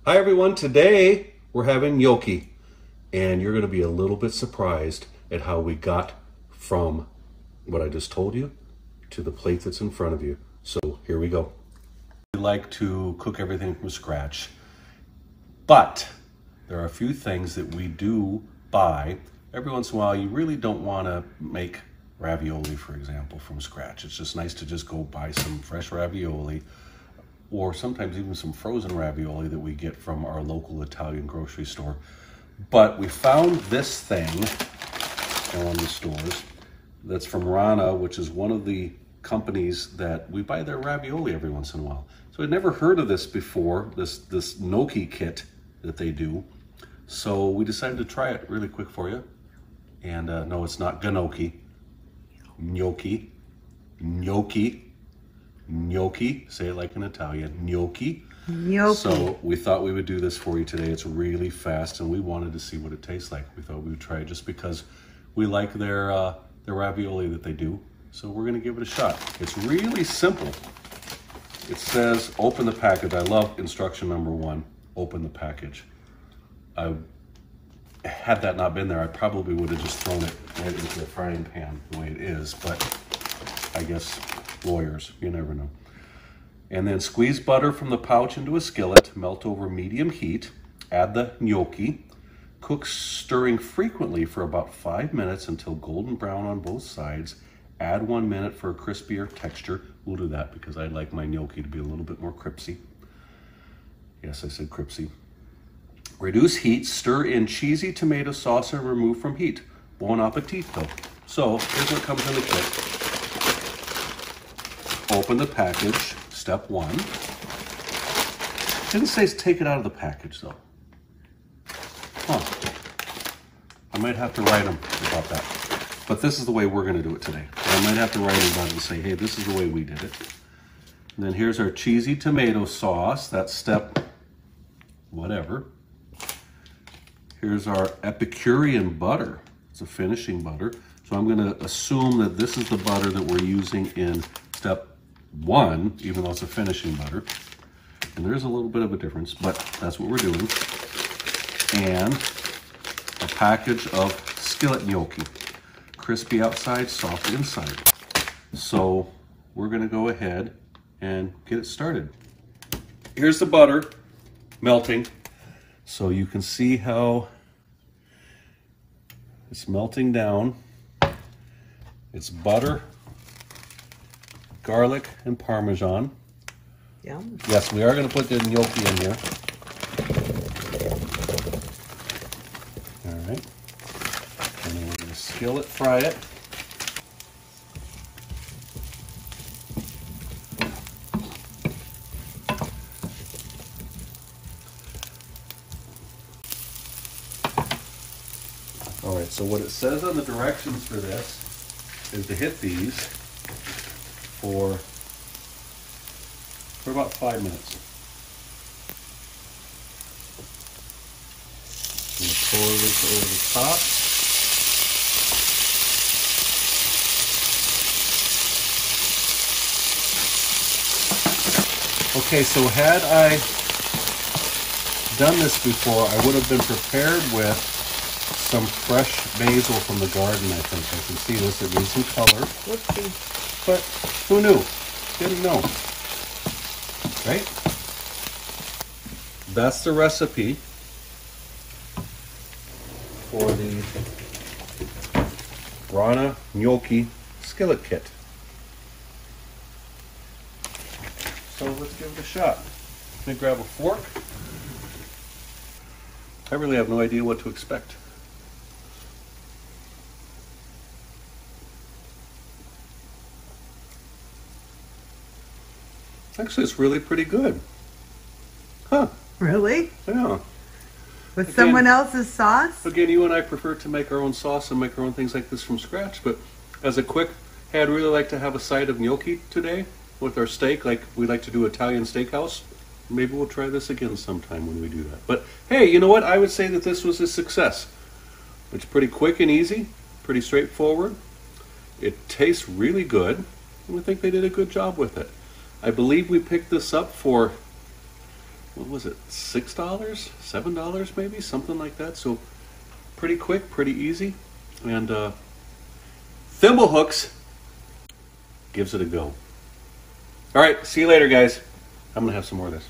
Hi everyone, today we're having gnocchi and you're going to be a little bit surprised at how we got from what I just told you to the plate that's in front of you. So here we go. We like to cook everything from scratch, but there are a few things that we do buy. Every once in a while you really don't want to make ravioli, for example, from scratch. It's just nice to just go buy some fresh ravioli, or sometimes even some frozen ravioli that we get from our local Italian grocery store. But we found this thing in one of the stores that's from Rana, which is one of the companies that we buy their ravioli every once in a while. So I'd never heard of this before, this gnocchi kit that they do. So we decided to try it really quick for you. And no, it's not gnocchi, gnocchi, gnocchi. Gnocchi, say it like an Italian, gnocchi. Gnocchi. So we thought we would do this for you today. It's really fast and we wanted to see what it tastes like. We thought we would try it just because we like their ravioli that they do. So we're gonna give it a shot. It's really simple. It says, open the package. I love instruction number 1, open the package. Had that not been there, I probably would have just thrown it right into the frying pan the way it is, but I guess lawyers, you never know. And then squeeze butter from the pouch into a skillet, melt over medium heat, add the gnocchi, cook stirring frequently for about 5 minutes until golden brown on both sides. Add 1 minute for a crispier texture. We'll do that because I like my gnocchi to be a little bit more crispy. Yes, I said crispy. Reduce heat, stir in cheesy tomato sauce and remove from heat. Bon appetito. So here's what comes in the kit. Open the package, step 1. Didn't say take it out of the package though. Huh. I might have to write them about that. But this is the way we're gonna do it today. I might have to write them about it and say, hey, this is the way we did it. And then here's our cheesy tomato sauce. That's step whatever. Here's our Epicurean butter. It's a finishing butter. So I'm gonna assume that this is the butter that we're using in step 1, even though it's a finishing butter. And there's a little bit of a difference, but that's what we're doing. And a package of skillet gnocchi. Crispy outside, soft inside. So we're gonna go ahead and get it started. Here's the butter melting. So you can see how it's melting down. It's butter, garlic, and Parmesan. Yum. Yes, we are going to put the gnocchi in here. All right. And then we're going to skillet fry it. All right, so what it says on the directions for this is to hit these for about 5 minutes. I'm going to pour this over the top. Okay, so had I done this before, I would have been prepared with some fresh basil from the garden, I think. I can see this, it needs some color. Whoopsie. But who knew? Didn't know. Right? That's the recipe for the Rana gnocchi skillet kit. So let's give it a shot. Let me grab a fork. I really have no idea what to expect. Actually, it's really pretty good. Huh. Really? Yeah. With someone else's sauce? Again, you and I prefer to make our own sauce and make our own things like this from scratch, but as a quick, hey, I'd really like to have a side of gnocchi today with our steak, like we like to do Italian steakhouse. Maybe we'll try this again sometime when we do that. But hey, you know what? I would say that this was a success. It's pretty quick and easy, pretty straightforward. It tastes really good, and I think they did a good job with it. I believe we picked this up for what was it, $6, $7 maybe, something like that. So pretty quick, pretty easy. And ThimbleHooks gives it a go. All right, see you later, guys. I'm gonna have some more of this.